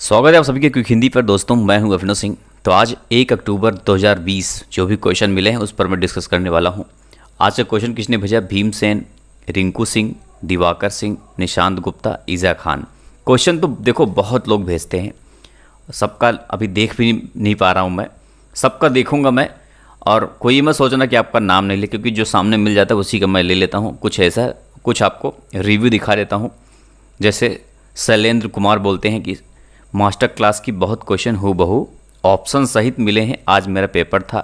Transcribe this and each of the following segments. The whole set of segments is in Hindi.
स्वागत है आप सभी के क्विक हिंदी पर। दोस्तों मैं हूं अभिनव सिंह। तो आज 1 अक्टूबर 2020 जो भी क्वेश्चन मिले हैं उस पर मैं डिस्कस करने वाला हूं। आज का क्वेश्चन किसने भेजा? भीमसेन, रिंकू सिंह, दिवाकर सिंह, निशांत गुप्ता, ईजा खान। क्वेश्चन तो देखो बहुत लोग भेजते हैं, सबका अभी देख भी नहीं पा रहा हूँ मैं, सबका देखूँगा मैं। और कोई मत सोचना कि आपका नाम नहीं ले, क्योंकि जो सामने मिल जाता है उसी का मैं ले लेता हूँ। कुछ ऐसा कुछ आपको रिव्यू दिखा देता हूँ। जैसे शैलेंद्र कुमार बोलते हैं कि मास्टर क्लास की बहुत क्वेश्चन हूबहू ऑप्शन सहित मिले हैं, आज मेरा पेपर था।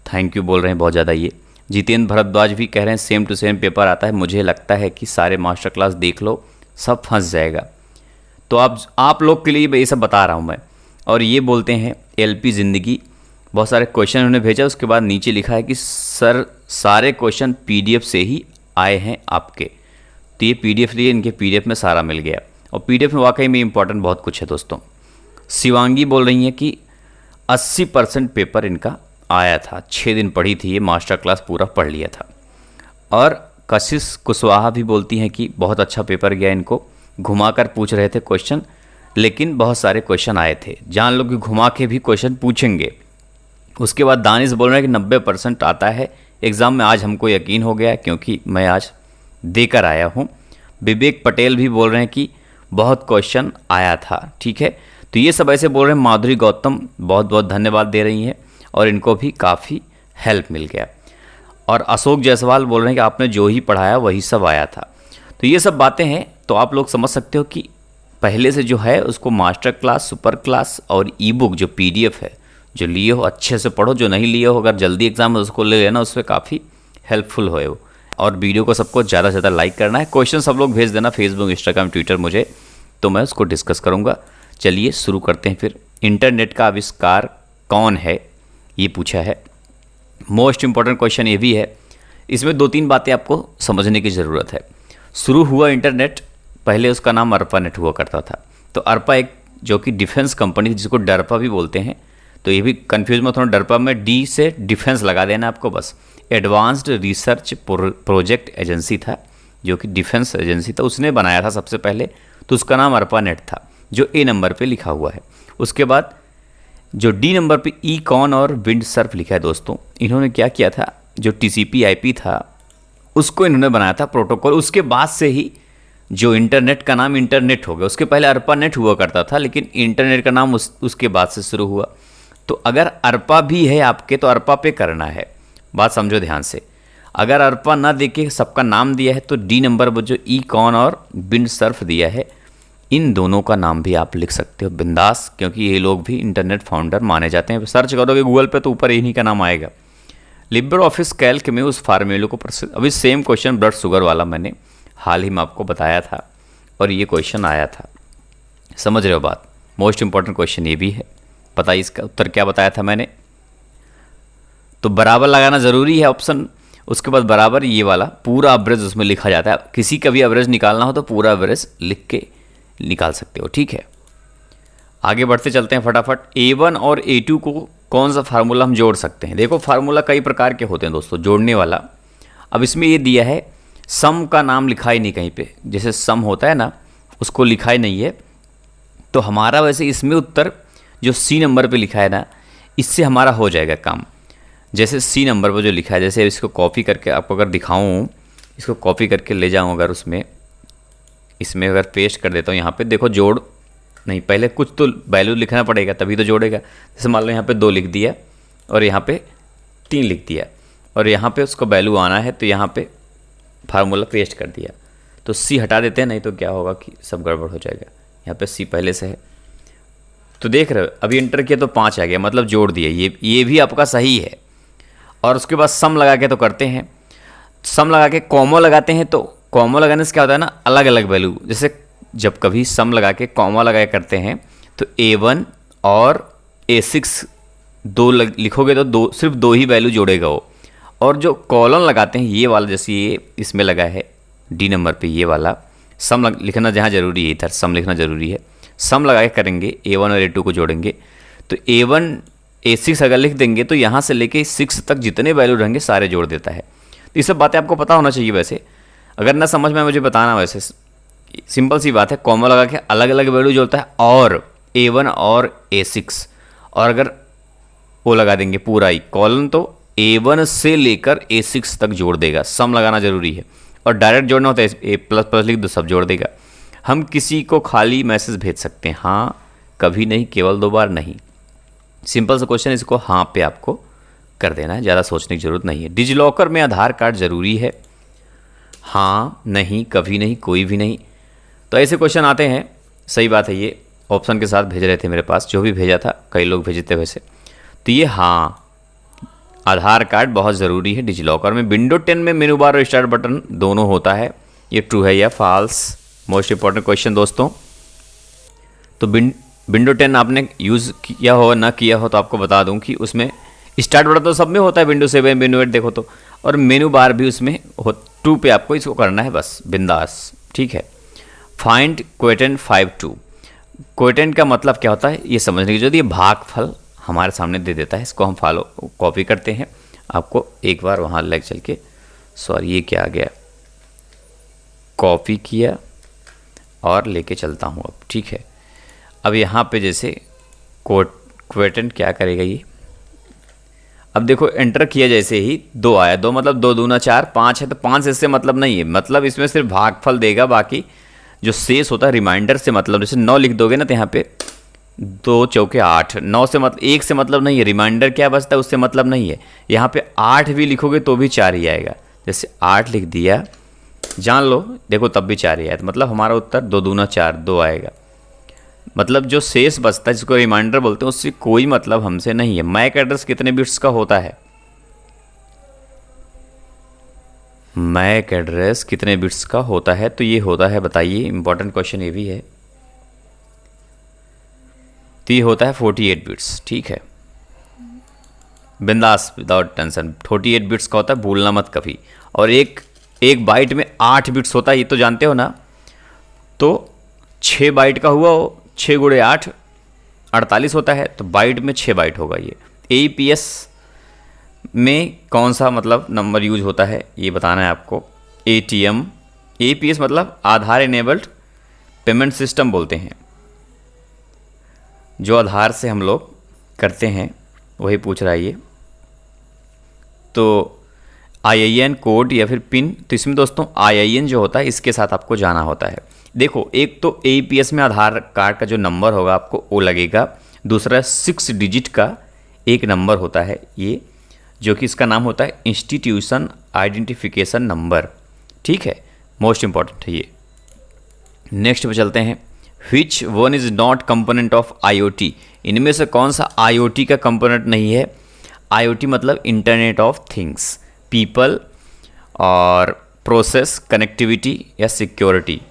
थैंक यू बोल रहे हैं बहुत ज़्यादा ये। जितेंद्र भरद्वाज भी कह रहे हैं सेम टू सेम पेपर आता है, मुझे लगता है कि सारे मास्टर क्लास देख लो, सब फंस जाएगा। तो आप लोग के लिए ये सब बता रहा हूँ मैं। और ये बोलते हैं एलपी ज़िंदगी, बहुत सारे क्वेश्चन उन्होंने भेजा, उसके बाद नीचे लिखा है कि सर सारे क्वेश्चन पीडीएफ से ही आए हैं आपके। तो ये पीडीएफ लिए, इनके पीडीएफ में सारा मिल गया। और पीडीएफ में वाकई में इंपॉर्टेंट बहुत कुछ है दोस्तों। शिवांगी बोल रही हैं कि 80% पेपर इनका आया था, 6 दिन पढ़ी थी ये, मास्टर क्लास पूरा पढ़ लिया था। और कशिश कुशवाहा भी बोलती हैं कि बहुत अच्छा पेपर गया, इनको घुमाकर पूछ रहे थे क्वेश्चन, लेकिन बहुत सारे क्वेश्चन आए थे। जान लो कि घुमा के भी क्वेश्चन पूछेंगे। उसके बाद दानिश बोल रहे हैं कि 90% आता है एग्ज़ाम में, आज हमको यकीन हो गया क्योंकि मैं आज देकर आया हूँ। विवेक पटेल भी बोल रहे हैं कि बहुत क्वेश्चन आया था। ठीक है, तो ये सब ऐसे बोल रहे हैं। माधुरी गौतम बहुत बहुत धन्यवाद दे रही हैं और इनको भी काफ़ी हेल्प मिल गया। और अशोक जायसवाल बोल रहे हैं कि आपने जो ही पढ़ाया वही सब आया था। तो ये सब बातें हैं, तो आप लोग समझ सकते हो कि पहले से जो है उसको मास्टर क्लास, सुपर क्लास और ई बुक जो पीडीएफ है, जो लिए हो अच्छे से पढ़ो, जो नहीं लिए हो अगर जल्दी एग्जाम है उसको ले लेना, उससे काफ़ी हेल्पफुल हो वो। और वीडियो को सबको ज़्यादा से ज़्यादा लाइक करना है। क्वेश्चन सब लोग भेज देना फेसबुक, इंस्टाग्राम, ट्विटर मुझे, तो मैं उसको डिस्कस करूँगा। चलिए शुरू करते हैं फिर। इंटरनेट का आविष्कार कौन है, ये पूछा है। मोस्ट इम्पॉर्टेंट क्वेश्चन ये भी है। इसमें 2-3 बातें आपको समझने की ज़रूरत है। शुरू हुआ इंटरनेट, पहले उसका नाम अर्पानेट हुआ करता था। तो अर्पा एक जो कि डिफेंस कंपनी, जिसको डरपा भी बोलते हैं, तो ये भी कंफ्यूज मत होना। डरपा में डी से डिफेंस लगा देना आपको बस। एडवांस्ड रिसर्च प्रोजेक्ट एजेंसी था, जो कि डिफेंस एजेंसी था, उसने बनाया था सबसे पहले। तो उसका नाम अर्पानेट था, जो ए नंबर पे लिखा हुआ है। उसके बाद जो डी नंबर पे ई कॉन और विंड सर्फ लिखा है दोस्तों, इन्होंने क्या किया था, जो टीसीपी आईपी था उसको इन्होंने बनाया था प्रोटोकॉल। उसके बाद से ही जो इंटरनेट का नाम इंटरनेट हो गया। उसके पहले अर्पानेट हुआ करता था, लेकिन इंटरनेट का नाम उसके बाद से शुरू हुआ। तो अगर अर्पा भी है आपके तो अर्पा पे करना है, बात समझो ध्यान से। अगर अर्पा ना देके सबका नाम दिया है तो डी नंबर पर जो ई कॉन और विंड सर्फ दिया है, इन दोनों का नाम भी आप लिख सकते हो बिंदास, क्योंकि ये लोग भी इंटरनेट फाउंडर माने जाते हैं। सर्च करोगे गूगल पे तो ऊपर इन्हीं का नाम आएगा। लिब्रे ऑफिस कैल्क में उस फार्मूले को प्रसिद्ध, अभी सेम क्वेश्चन ब्लड शुगर वाला मैंने हाल ही में आपको बताया था और ये क्वेश्चन आया था। समझ रहे हो बात? मोस्ट इंपॉर्टेंट क्वेश्चन ये भी है। पता है इसका उत्तर क्या बताया था मैंने? तो बराबर लगाना ज़रूरी है ऑप्शन। उसके बाद बराबर ये वाला पूरा एवरेज उसमें लिखा जाता है। किसी का भी एवरेज निकालना हो तो पूरा एवरेज लिख के निकाल सकते हो। ठीक है, आगे बढ़ते चलते हैं फटाफट। A1 और A2 को कौन सा फार्मूला हम जोड़ सकते हैं? देखो फार्मूला कई प्रकार के होते हैं दोस्तों जोड़ने वाला। अब इसमें ये दिया है, सम का नाम लिखा ही नहीं कहीं पे, जैसे सम होता है ना उसको लिखा ही नहीं है। तो हमारा वैसे इसमें उत्तर जो सी नंबर पे लिखा है ना, इससे हमारा हो जाएगा काम। जैसे सी नंबर पर जो लिखा है, जैसे इसको कॉपी करके आपको अगर दिखाऊं, इसको कॉपी करके ले जाऊं अगर उसमें, इसमें अगर पेस्ट कर देता हूं, यहाँ पे देखो जोड़ नहीं, पहले कुछ तो वैल्यू लिखना पड़ेगा तभी तो जोड़ेगा। जैसे मान लो यहाँ पे 2 लिख दिया और यहाँ पे 3 लिख दिया और यहाँ पे उसको वैल्यू आना है, तो यहाँ पे फार्मूला पेस्ट कर दिया। तो सी हटा देते हैं, नहीं तो क्या होगा कि सब गड़बड़ हो जाएगा। यहाँ पे सी पहले से है, तो देख रहे हो अभी इंटर किया तो 5 आ गया, मतलब जोड़ दिया। ये भी आपका सही है। और उसके बाद सम लगा के तो करते हैं, सम लगा के कॉमो लगाते हैं। तो कॉमो लगाने से क्या होता है ना, अलग अलग वैल्यू, जैसे जब कभी सम लगा के कॉमा लगा के करते हैं तो A1 और A6 दो लिखोगे तो सिर्फ 2 ही वैल्यू जोड़ेगा वो। और जो कॉलन लगाते हैं ये वाला, जैसे ये इसमें लगा है डी नंबर पे, ये वाला सम लिखना जहाँ जरूरी है, इधर सम लिखना जरूरी है। सम लगा के करेंगे, A1 और A2 को जोड़ेंगे तो A1 A6 अगर लिख देंगे तो यहाँ से लेके 6 तक जितने वैल्यू रहेंगे सारे जोड़ देता है। तो ये सब बातें आपको पता होना चाहिए। वैसे अगर ना समझ में मुझे बताना, वैसे सिंपल सी बात है, कॉमा लगा के अलग अलग वैल्यू जोड़ता है। और A1 और A6, और अगर वो लगा देंगे पूरा ही कॉलन तो A1 से लेकर A6 तक जोड़ देगा। सम लगाना जरूरी है, और डायरेक्ट जोड़ना होता है A प्लस प्लस लिख दो, सब जोड़ देगा। हम किसी को खाली मैसेज भेज सकते हैं? हाँ, कभी नहीं, केवल 2 बार नहीं। सिंपल सा क्वेश्चन, इसको हाँ पे आपको कर देना है, ज़्यादा सोचने की जरूरत नहीं है। डिजिलॉकर में आधार कार्ड जरूरी है? हाँ, नहीं, कभी नहीं, कोई भी नहीं। तो ऐसे क्वेश्चन आते हैं। सही बात है, ये ऑप्शन के साथ भेज रहे थे मेरे पास, जो भी भेजा था, कई लोग भेजे थे वैसे। तो ये हाँ, आधार कार्ड बहुत ज़रूरी है डिजिलॉकर में। विंडो 10 में मेनू बार और स्टार्ट बटन दोनों होता है, ये ट्रू है या फॉल्स? मोस्ट इंपॉर्टेंट क्वेश्चन दोस्तों। तो विंडो 10 आपने यूज़ किया हो ना किया हो तो आपको बता दूं कि उसमें स्टार्ट बटन तो सब में होता है, विंडो 7 विंडो 8 देखो तो, और मेनू बार भी उसमें हो। 2 पे आपको इसको करना है बस, बिंदास, ठीक है। फाइंड क्वेटेंट 5-2, क्वेटेंट का मतलब क्या होता है ये समझने की जरूरत है। भागफल हमारे सामने दे देता है, इसको हम कॉपी करते हैं। आपको एक बार वहाँ लेके चल के, सॉरी ये क्या आ गया, कॉपी किया और लेके चलता हूँ अब, ठीक है। अब यहाँ पे जैसे क्वेटेंट क्या करेगा ये, अब देखो एंटर किया जैसे ही 2 आया, 2 मतलब 2 दूना 4, 5 है तो 5 इससे मतलब नहीं है, मतलब इसमें सिर्फ भागफल देगा, बाकी जो शेष होता है रिमाइंडर से मतलब। जैसे 9 लिख दोगे ना तो यहाँ पे 2 चौके 8, 9 से मतलब 1 से मतलब नहीं है, रिमाइंडर क्या बचता है उससे मतलब नहीं है। यहाँ पे 8 भी लिखोगे तो भी 4 ही आएगा। जैसे 8 लिख दिया, जान लो, देखो तब भी 4 ही आया, तो मतलब हमारा उत्तर 2 दूना 4, 2 आएगा। मतलब जो शेष बचता है जिसको रिमाइंडर बोलते हैं उससे कोई मतलब हमसे नहीं है। मैक एड्रेस कितने बिट्स का होता है? मैक एड्रेस कितने बिट्स का होता है? तो ये होता है, बताइए, इंपॉर्टेंट क्वेश्चन ये भी है। तो ये होता है 48 बिट्स, ठीक है, बिंदास, विदाउट टेंशन। 48 बिट्स का होता है, भूलना मत कभी। और एक बाइट में 8 बिट्स होता है, ये तो जानते हो ना। तो 6 बाइट का हुआ हो, 6 गुणे 8 48 होता है, तो बाइट में 6 बाइट होगा ये। AEPS में कौन सा मतलब नंबर यूज होता है ये बताना है आपको। ATM, AEPS मतलब आधार इनेबल्ड पेमेंट सिस्टम बोलते हैं, जो आधार से हम लोग करते हैं, वही पूछ रहा है ये। तो IIN कोड या फिर पिन, तो इसमें दोस्तों IIN जो होता है इसके साथ आपको जाना होता है। देखो, एक तो AEPS में आधार कार्ड का जो नंबर होगा आपको वो लगेगा, दूसरा 6 डिजिट का एक नंबर होता है ये, जो कि इसका नाम होता है इंस्टीट्यूशन आइडेंटिफिकेशन नंबर, ठीक है, मोस्ट इंपॉर्टेंट है ये। नेक्स्ट पे चलते हैं। Which one is not component of IoT, इनमें से कौन सा IoT का कंपोनेंट नहीं है? IoT मतलब इंटरनेट ऑफ थिंग्स, पीपल और प्रोसेस, कनेक्टिविटी या सिक्योरिटी।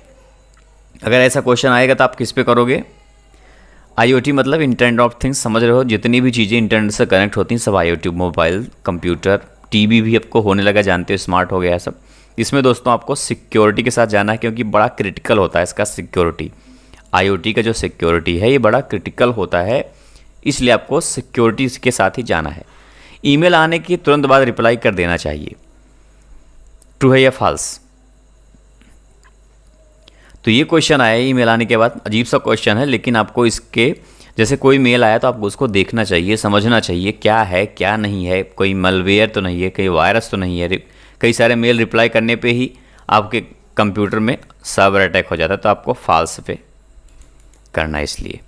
अगर ऐसा क्वेश्चन आएगा तो आप किस पे करोगे? IoT मतलब इंटरनेट ऑफ थिंग्स, समझ रहे हो, जितनी भी चीज़ें इंटरनेट से कनेक्ट होती हैं सब IoT, मोबाइल, कंप्यूटर, टीवी भी आपको होने लगा, जानते हो, स्मार्ट हो गया है सब। इसमें दोस्तों आपको सिक्योरिटी के साथ जाना है, क्योंकि बड़ा क्रिटिकल होता है इसका सिक्योरिटी। IoT का जो सिक्योरिटी है ये बड़ा क्रिटिकल होता है, इसलिए आपको सिक्योरिटी के साथ ही जाना है। ईमेल आने के तुरंत बाद रिप्लाई कर देना चाहिए, ट्रू है या फॉल्स? तो ये क्वेश्चन आया ईमेल आने के बाद, अजीब सा क्वेश्चन है, लेकिन आपको इसके जैसे कोई मेल आया तो आपको उसको देखना चाहिए, समझना चाहिए क्या है क्या नहीं है, कोई मलवेयर तो नहीं है, कोई वायरस तो नहीं है। कई सारे मेल रिप्लाई करने पे ही आपके कंप्यूटर में सर्वर अटैक हो जाता है, तो आपको फॉल्स पे करना है। इसलिए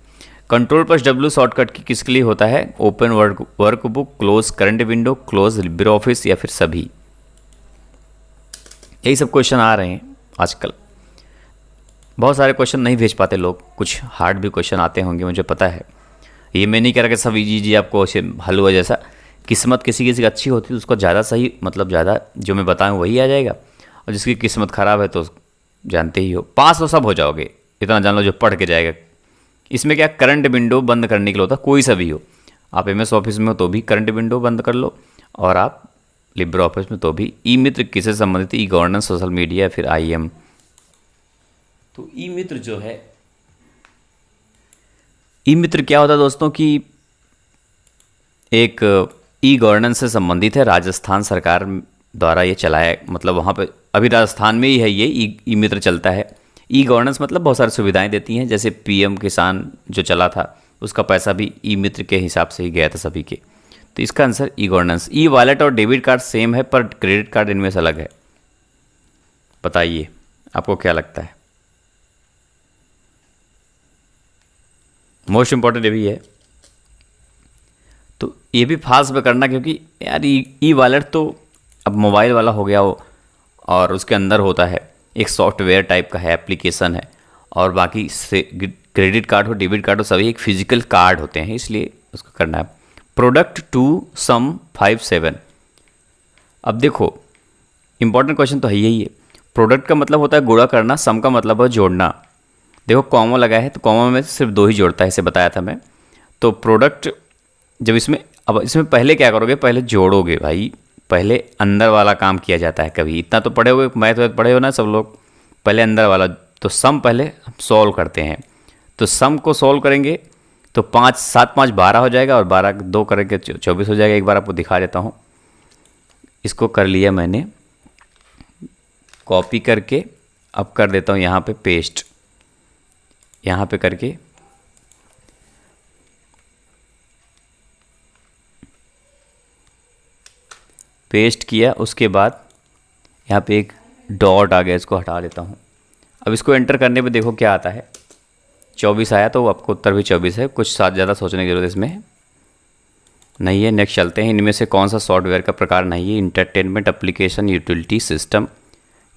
Ctrl+W शॉर्टकट की किसके लिए होता है? Open workbook, close current window, close Libre office या फिर सभी। यही सब क्वेश्चन आ रहे हैं आजकल। बहुत सारे क्वेश्चन नहीं भेज पाते लोग, कुछ हार्ड भी क्वेश्चन आते होंगे, मुझे पता है। ये मैं नहीं कह रहा कि सब इजी आपको हलवा जैसा। किस्मत किसी किसी की अच्छी होती है तो उसको ज़्यादा सही, मतलब ज़्यादा जो मैं बताऊँ वही आ जाएगा, और जिसकी किस्मत ख़राब है तो जानते ही हो, पास तो सब हो जाओगे, इतना जान लो जो पढ़ के जाएगा। इसमें क्या, करंट विंडो बंद करने के लिए होता है, कोई सा भी हो। आप MS ऑफिस में हो तो भी करंट विंडो बंद कर लो, और आप लिब्रे ऑफिस में तो भी। ई मित्र किससे संबंधित? ई गवर्नेंस, सोशल मीडिया या फिर IM। तो ई मित्र जो है, ई मित्र क्या होता है दोस्तों कि एक ई गवर्नेंस से संबंधित है, राजस्थान सरकार द्वारा ये चलाया, मतलब वहाँ पे अभी राजस्थान में ही है ये ई मित्र चलता है। ई गवर्नेंस मतलब बहुत सारी सुविधाएं देती हैं, जैसे पीएम किसान जो चला था उसका पैसा भी ई मित्र के हिसाब से ही गया था सभी के। तो इसका answer e governance. E wallet और डेबिट कार्ड सेम है पर क्रेडिट कार्ड इनमें से अलग है। बताइए आपको क्या लगता है? मोस्ट इंपॉर्टेंट ये भी है, तो ये भी फास्ट में करना, क्योंकि यार ई वॉलेट तो अब मोबाइल वाला हो गया वो, और उसके अंदर होता है एक सॉफ्टवेयर टाइप का है, एप्लीकेशन है, और बाकी से क्रेडिट कार्ड हो डेबिट कार्ड हो सभी एक फिजिकल कार्ड होते हैं, इसलिए उसको करना है। Product to some 57। अब देखो इंपॉर्टेंट क्वेश्चन तो है यही है। प्रोडक्ट का मतलब होता है गुणा करना, सम का मतलब है जोड़ना। देखो कॉमा लगा है तो कॉमा में सिर्फ दो ही जोड़ता है, इसे बताया था मैं। तो प्रोडक्ट जब अब इसमें पहले क्या करोगे, पहले जोड़ोगे भाई, पहले अंदर वाला काम किया जाता है। कभी इतना तो पढ़े हुए, मैथ पढ़े हो ना सब लोग, पहले अंदर वाला। तो सम पहले हम सॉल्व करते हैं, तो सम को सॉल्व करेंगे तो 5 7 5 12 हो जाएगा, और 12 2 करेंगे 24 हो जाएगा। एक बार आपको दिखा देता हूँ, इसको कर लिया मैंने कॉपी करके, अब कर देता हूँ यहाँ पे पेस्ट, यहाँ पे करके पेस्ट किया। उसके बाद यहाँ पे एक डॉट आ गया, इसको हटा देता हूँ। अब इसको एंटर करने पे देखो क्या आता है, 24 आया, तो आपको उत्तर भी 24 है। कुछ साथ ज़्यादा सोचने की जरूरत इसमें नहीं है। नेक्स्ट चलते हैं। इनमें से कौन सा सॉफ्टवेयर का प्रकार नहीं है? Entertainment application utility system.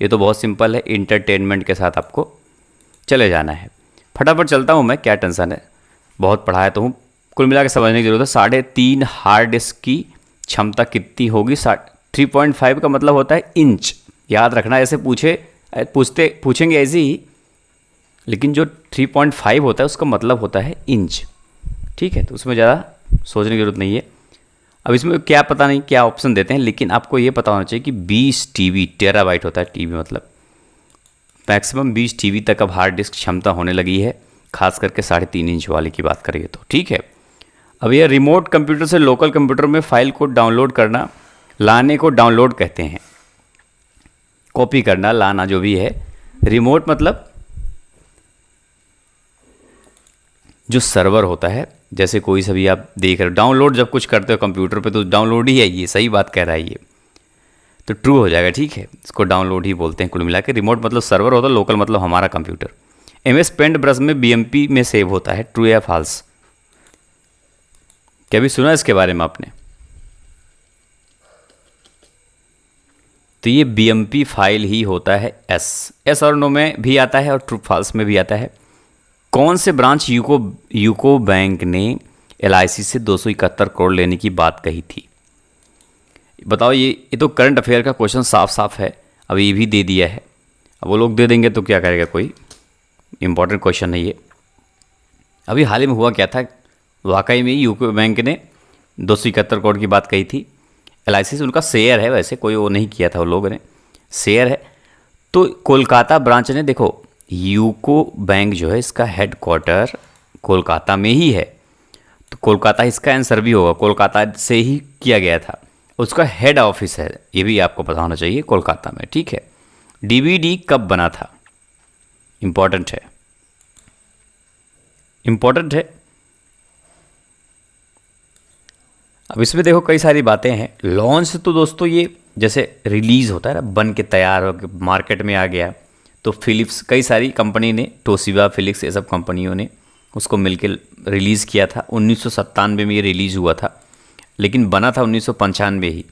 ये तो बहुत सिंपल है, इंटरटेनमेंट के साथ आपको चले जाना है। फटाफट चलता हूँ मैं, क्या टेंशन है, बहुत पढ़ाया तो हूँ। कुल मिला के समझने की जरूरत है। 3.5 हार्ड डिस्क की क्षमता कितनी होगी? 3.5 का मतलब होता है इंच, याद रखना। ऐसे पूछेंगे ऐसे ही, लेकिन जो 3.5 होता है उसका मतलब होता है इंच, ठीक है। तो उसमें ज़्यादा सोचने की जरूरत नहीं है। अब इसमें क्या पता नहीं क्या ऑप्शन देते हैं, लेकिन आपको ये पता होना चाहिए कि 20 टीबी, टेराबाइट होता है टीबी मतलब, मैक्सिमम 20 टीबी तक अब हार्ड डिस्क क्षमता होने लगी है, खास करके 3.5 इंच वाले की बात करेंगे तो, ठीक है। अब ये रिमोट कंप्यूटर से लोकल कंप्यूटर में फाइल को डाउनलोड करना, लाने को डाउनलोड कहते हैं। कॉपी करना, लाना जो भी है। रिमोट मतलब जो सर्वर होता है, जैसे कोई सभी आप देख रहे हो, डाउनलोड जब कुछ करते हो कंप्यूटर पे तो डाउनलोड ही है, ये सही बात कह रहा है ये, तो ट्रू हो जाएगा, ठीक है। इसको डाउनलोड ही बोलते हैं कुल मिला के। रिमोट मतलब सर्वर होता है, लोकल मतलब हमारा कंप्यूटर। MS पेंट ब्रश में BMP में सेव होता है, ट्रू या फॉल्स? क्या भी सुना इसके बारे में आपने? तो ये BMP फाइल ही होता है। एस और नो में भी आता है और ट्रू फॉल्स में भी आता है। कौन से ब्रांच यूको बैंक ने LIC से 271 करोड़ लेने की बात कही थी? बताओ। ये तो करंट अफेयर का क्वेश्चन साफ साफ है, अब ये भी दे दिया है। अब वो लोग दे देंगे तो क्या करेगा कोई, इंपॉर्टेंट क्वेश्चन नहीं है। अभी हाल ही में हुआ क्या था, वाकई में यूको बैंक ने 271 करोड़ की बात कही थी। LIC से उनका शेयर है, वैसे कोई वो नहीं किया था, वो लोगों ने शेयर है। तो कोलकाता ब्रांच ने, देखो यूको बैंक जो है इसका हेडक्वार्टर कोलकाता में ही है, तो कोलकाता इसका आंसर भी होगा, कोलकाता से ही किया गया था। उसका हेड ऑफिस है, ये भी आपको पता होना चाहिए, कोलकाता में, ठीक है। DVD कब बना था? इंपॉर्टेंट है, इंपॉर्टेंट है। अब इसमें देखो कई सारी बातें हैं। लॉन्च तो दोस्तों ये जैसे रिलीज़ होता है ना, बन के तैयार हो के मार्केट में आ गया, तो फिलिप्स, कई सारी कंपनी ने, टोशिबा, फिलिप्स, ये सब कंपनियों ने उसको मिलकर रिलीज़ किया था। 1997 में ये रिलीज़ हुआ था, लेकिन बना था 1995 ही।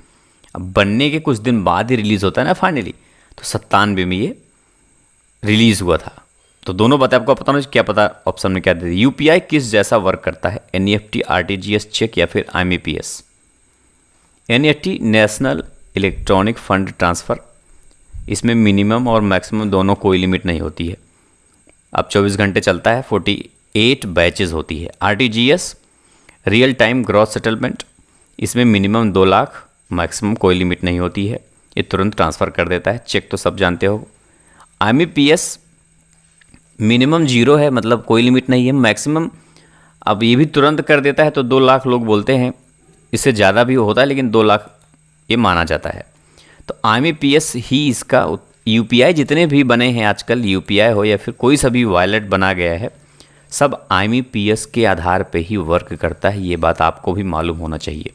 अब बनने के कुछ दिन बाद ही रिलीज़ होता है ना फाइनली, तो 97 में ये रिलीज़ हुआ था। तो दोनों बातें आपको पता होना, क्या पता ऑप्शन में क्या दे दी। UPI किस जैसा वर्क करता है? NEFT, RTGS, चेक या फिर IMPS? NEFT national electronic fund transfer, इसमें मिनिमम और मैक्सिमम दोनों कोई लिमिट नहीं होती है। अब 24 घंटे चलता है, 48 बैचेस होती है। RTGS real time gross settlement, इसमें मिनिमम 2 लाख, मैक्सिमम कोई लिमिट नहीं होती है, ये तुरंत ट्रांसफ़र कर देता है। चेक तो सब जानते हो। IMPS मिनिमम 0 है, मतलब कोई लिमिट नहीं है, मैक्सिमम अब ये भी तुरंत कर देता है, तो 2 लाख लोग बोलते हैं, इससे ज़्यादा भी होता है, लेकिन 2 लाख ये माना जाता है। तो IMPS ही इसका यूपीआई जितने भी बने हैं आजकल, यूपीआई हो या फिर कोई सा भी वॉलेट बना गया है, सब आईएमपीएस के आधार पे ही वर्क करता है। ये बात आपको भी मालूम होना चाहिए।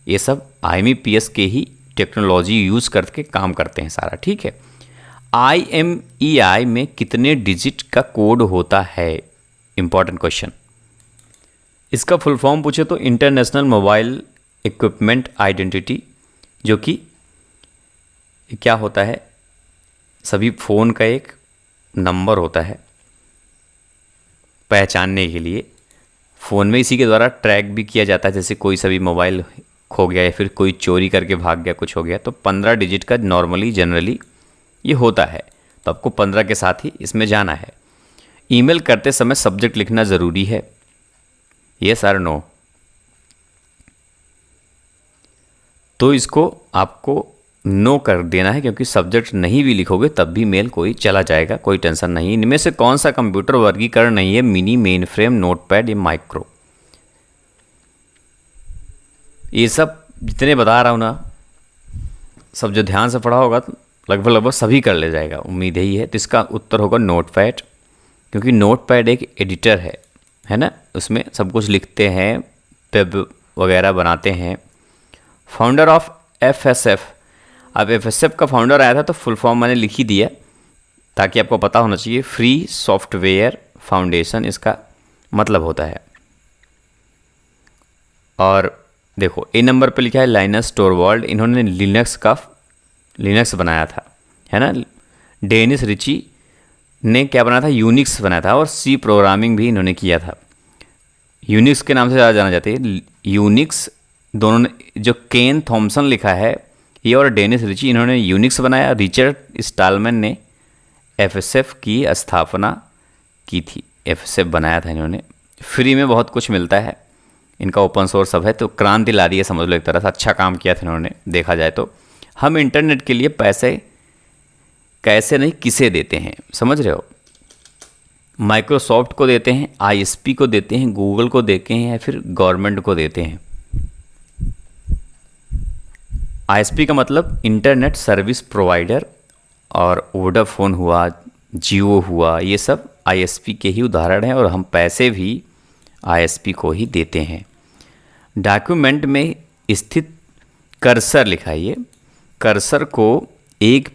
ये सब आईएमपीएस के ही टेक्नोलॉजी यूज़ करके काम करते हैं सारा, ठीक है। आईएमईआई में कितने डिजिट का कोड होता है? Important question. इसका फुल फॉर्म पूछे तो इंटरनेशनल मोबाइल इक्विपमेंट आइडेंटिटी, जो कि क्या होता है, सभी फ़ोन का एक नंबर होता है पहचानने के लिए। फ़ोन में इसी के द्वारा ट्रैक भी किया जाता है। जैसे कोई सभी मोबाइल खो गया या फिर कोई चोरी करके भाग गया, कुछ हो गया, तो 15 डिजिट का नॉर्मली जनरली ये होता है। तो आपको 15 के साथ ही इसमें जाना है। ईमेल करते समय सब्जेक्ट लिखना ज़रूरी है? यस और नो? तो इसको आपको नो कर देना है, क्योंकि सब्जेक्ट नहीं भी लिखोगे तब भी मेल कोई चला जाएगा, कोई टेंशन नहीं। इनमें से कौन सा कंप्यूटर वर्गीकरण नहीं है? मिनी, मेन फ्रेम, नोटपैड या माइक्रो? ये सब जितने बता रहा हूँ ना, सब जो ध्यान से पढ़ा होगा तो लगभग सभी कर ले जाएगा, उम्मीद यही है। तो इसका उत्तर होगा नोटपैड, क्योंकि नोटपैड एक एडिटर है ना, उसमें सब कुछ लिखते हैं, वेब वगैरह बनाते हैं। Founder of FSF. अब एफएसएफ का फाउंडर आया था तो फुल फॉर्म मैंने लिख ही दिया ताकि आपको पता होना चाहिए। फ्री सॉफ्टवेयर फाउंडेशन इसका मतलब होता है। और देखो ए नंबर पे लिखा है लाइनस टोरवाल्ड। इन्होंने लिनक्स बनाया था, है ना। डेनिस रिची ने क्या बनाया था? यूनिक्स बनाया था। और सी प्रोग्रामिंग भी इन्होंने किया था। यूनिक्स के नाम से ज़्यादा जाना जाते हैं। यूनिक्स दोनों ने, जो केन थॉमसन लिखा है ये और डेनिस रिची, इन्होंने यूनिक्स बनाया। रिचर्ड स्टालमैन ने एफएसएफ की स्थापना की थी, एफएसएफ बनाया था इन्होंने। फ्री में बहुत कुछ मिलता है, इनका ओपन सोर्स सब है, तो क्रांति ला दी है समझ लो, एक तरह से अच्छा काम किया था इन्होंने देखा जाए तो। हम इंटरनेट के लिए पैसे कैसे नहीं किसे देते हैं, समझ रहे हो? माइक्रोसॉफ्ट को देते हैं, आईएसपी को देते हैं, गूगल को देते हैं, या फिर गवर्नमेंट को देते हैं। आईएसपी का मतलब इंटरनेट सर्विस प्रोवाइडर, और वोडाफोन हुआ, जियो हुआ, ये सब आईएसपी के ही उदाहरण हैं। और हम पैसे भी आईएसपी को ही देते हैं। डॉक्यूमेंट में स्थित कर्सर लिखा है। ये कर्सर को एक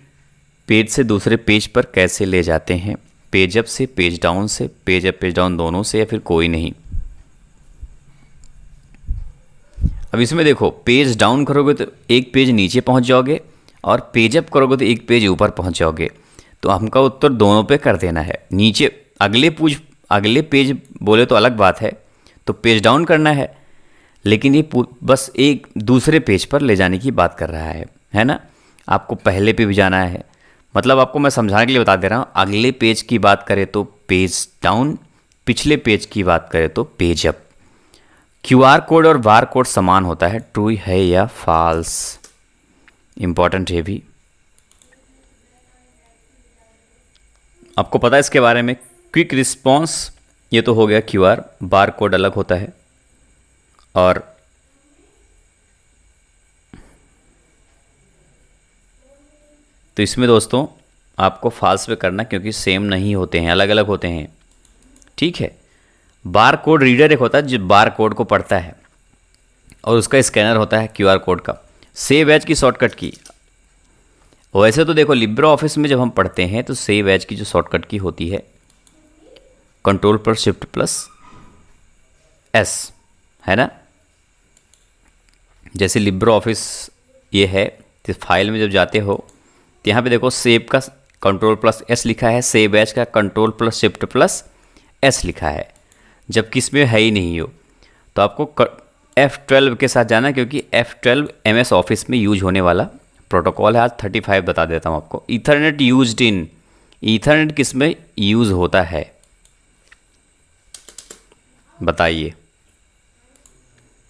पेज से दूसरे पेज पर कैसे ले जाते हैं? पेज अप से, पेज डाउन से, पेज अप पेज डाउन दोनों से, या फिर कोई नहीं? अब इसमें देखो, पेज डाउन करोगे तो एक पेज नीचे पहुंच जाओगे, और पेज अप करोगे तो एक पेज ऊपर पहुंच जाओगे। तो हमका उत्तर दोनों पे कर देना है। नीचे अगले पेज बोले तो अलग बात है, तो पेज डाउन करना है, लेकिन ये बस एक दूसरे पेज पर ले जाने की बात कर रहा है ना। आपको पहले पे भी जाना है, मतलब आपको मैं समझाने के लिए बता दे रहा हूँ। अगले पेज की बात करें तो पेज डाउन, पिछले पेज की बात करें तो पेज अप। क्यूआर कोड और बार कोड समान होता है, ट्रू है या फॉल्स? इंपॉर्टेंट है भी, आपको पता है इसके बारे में। क्विक रिस्पॉन्स ये तो हो गया क्यूआर, बार कोड अलग होता है। और तो इसमें दोस्तों आपको फॉल्स पे करना, क्योंकि सेम नहीं होते हैं, अलग अलग होते हैं, ठीक है। बार कोड रीडर एक होता है जो बार कोड को पढ़ता है, और उसका स्कैनर होता है क्यूआर कोड का। सेव एज की शॉर्टकट की, वैसे तो देखो लिब्रे ऑफिस में जब हम पढ़ते हैं तो सेव एज की जो शॉर्टकट की होती है कंट्रोल पर शिफ्ट प्लस एस, है ना। जैसे लिब्रे ऑफिस ये है, तो फाइल में जब जाते हो तो यहाँ पे देखो सेव का कंट्रोल प्लस एस लिखा है, सेव एज का control plus shift plus S लिखा है, जबकि इसमें है ही नहीं हो। तो आपको F12 के साथ जाना, क्योंकि F12 MS ऑफिस में यूज होने वाला प्रोटोकॉल है। आज 35 बता देता हूँ आपको। ईथरनेट यूज्ड इन, ईथरनेट किस में यूज़ होता है बताइए?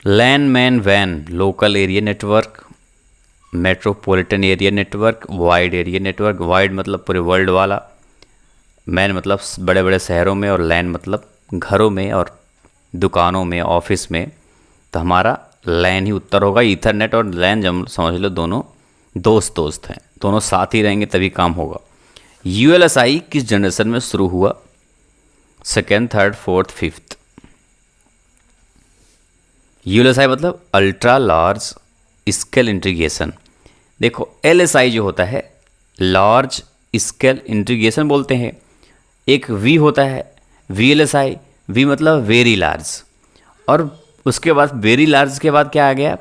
लैन, मैन, वैन, local area network, metropolitan area network, wide area network. Wide मतलब पूरे वर्ल्ड वाला, मैन मतलब बड़े बड़े शहरों में, और लैन मतलब घरों में और दुकानों में, ऑफिस में। तो हमारा लैन ही उत्तर होगा। ईथरनेट और लैन जब समझ लो दोनों दोस्त दोस्त हैं, दोनों साथ ही रहेंगे तभी काम होगा। यूएलएसआई किस जनरेशन में शुरू हुआ? Second, third, fourth, fifth. ULSI मतलब अल्ट्रा लार्ज स्केल इंटीग्रेशन। देखो एलएसआई जो होता है लार्ज स्केल इंटीग्रेशन बोलते हैं। एक वी होता है वीएलएसआई, वी मतलब वेरी लार्ज, और उसके बाद वेरी लार्ज के बाद क्या आ गया?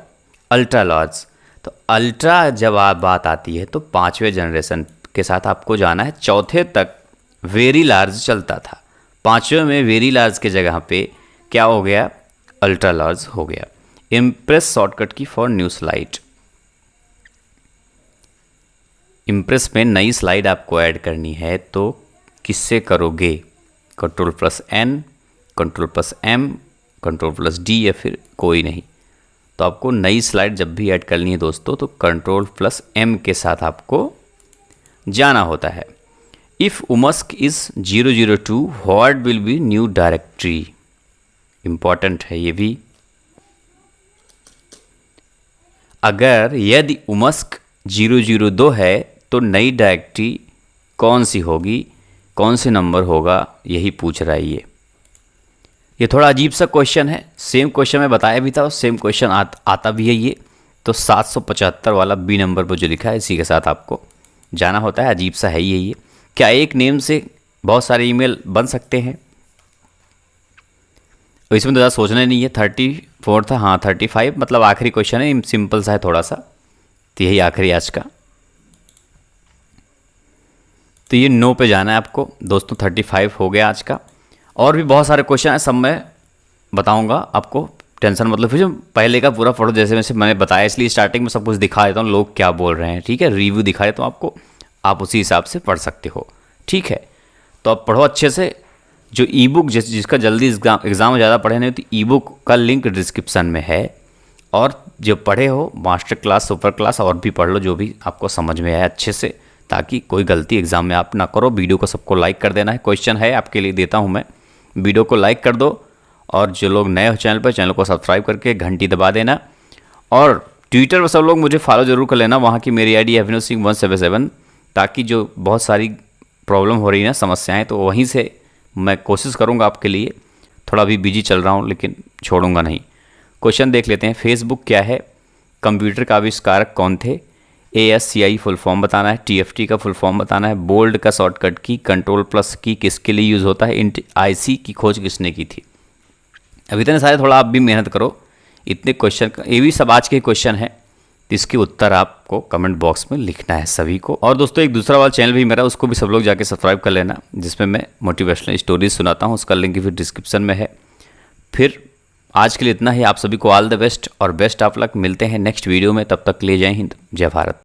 Ultra large. तो अल्ट्रा जब आप बात आती है तो 5वें जनरेशन के साथ आपको जाना है, चौथे तक वेरी लार्ज चलता था, 5वें में वेरी लार्ज के जगह पे क्या हो गया? अल्ट्रा लार्ज हो गया। इम्प्रेस शॉर्टकट की फॉर न्यू स्लाइड। इम्प्रेस में नई स्लाइड आपको ऐड करनी है तो किससे करोगे? Ctrl+N, Ctrl+M, Ctrl+D या फिर कोई नहीं। तो आपको नई स्लाइड जब भी ऐड करनी है दोस्तों तो Ctrl+M के साथ आपको जाना होता है। If umask is 002 what will be new directory? Important है ये भी। अगर यदि उमस्क 002 है तो नई डायरेक्टरी कौन सी होगी, कौन से नंबर होगा, यही पूछ रहा है ये थोड़ा अजीब सा क्वेश्चन है। सेम क्वेश्चन मैं बताया भी था और सेम क्वेश्चन आता भी है ये। तो 775 वाला बी नंबर पर जो लिखा है इसी के साथ आपको जाना होता है। अजीब सा है ये। क्या एक नेम से बहुत सारे ईमेल बन सकते हैं? तो इसमें तो ज़्यादा सोचना नहीं है। 34 था, हाँ 35 मतलब आखिरी क्वेश्चन है, सिंपल सा है थोड़ा सा, तो यही आखिरी आज का। तो ये नो पे जाना है आपको दोस्तों। 35 हो गया आज का। और भी बहुत सारे क्वेश्चन हैं, सब मैं बताऊंगा आपको, टेंशन मतलब। फिर पहले का पूरा फोटो जैसे मैंने बताया, इसलिए स्टार्टिंग में सब कुछ दिखा देता हूँ लोग क्या बोल रहे हैं, ठीक है। रिव्यू दिखा देता हूँ आपको, आप उसी हिसाब से पढ़ सकते हो, ठीक है। तो आप पढ़ो अच्छे से। जो ई बुक जिसका जल्दी एग्ज़ाम ज़्यादा पढ़े नहीं तो ई बुक का लिंक डिस्क्रिप्शन में है। और जो पढ़े हो मास्टर क्लास, सुपर क्लास और भी पढ़ लो, जो भी आपको समझ में आए अच्छे से, ताकि कोई गलती एग्ज़ाम में आप ना करो। वीडियो को सबको लाइक कर देना है। क्वेश्चन है आपके लिए देता हूँ मैं, वीडियो को लाइक कर दो। और जो लोग नए हो चैनल पर, चैनल को सब्सक्राइब करके घंटी दबा देना। और ट्विटर पर सब लोग मुझे फॉलो जरूर कर लेना, वहाँ की मेरी आईडी अभिनव सिंह 177, ताकि जो बहुत सारी प्रॉब्लम हो रही है ना, समस्याएं, तो वहीं से मैं कोशिश करूँगा आपके लिए। थोड़ा अभी बिजी चल रहा हूँ लेकिन छोड़ूंगा नहीं। क्वेश्चन देख लेते हैं। फेसबुक क्या है? कंप्यूटर का आविष्कारक कौन थे? ASCII फुल फॉर्म बताना है। TFT का फुल फॉर्म बताना है। बोल्ड का शॉर्टकट की, Ctrl+ की किसके लिए यूज़ होता है? IC की खोज किसने की थी? अब इतने सारे, थोड़ा आप भी मेहनत करो। इतने क्वेश्चन का, ये भी सब आज के क्वेश्चन है, तो इसके उत्तर आपको कमेंट बॉक्स में लिखना है सभी को। और दोस्तों एक दूसरा वाला चैनल भी मेरा, उसको भी सब लोग जाके सब्सक्राइब कर लेना, जिसमें मैं मोटिवेशनल स्टोरीज सुनाता हूँ। उसका लिंक भी डिस्क्रिप्शन में है। फिर आज के लिए इतना ही। आप सभी को ऑल द बेस्ट और बेस्ट ऑफ लक। मिलते हैं नेक्स्ट वीडियो में, तब तक के लिए जय हिंद, जय भारत।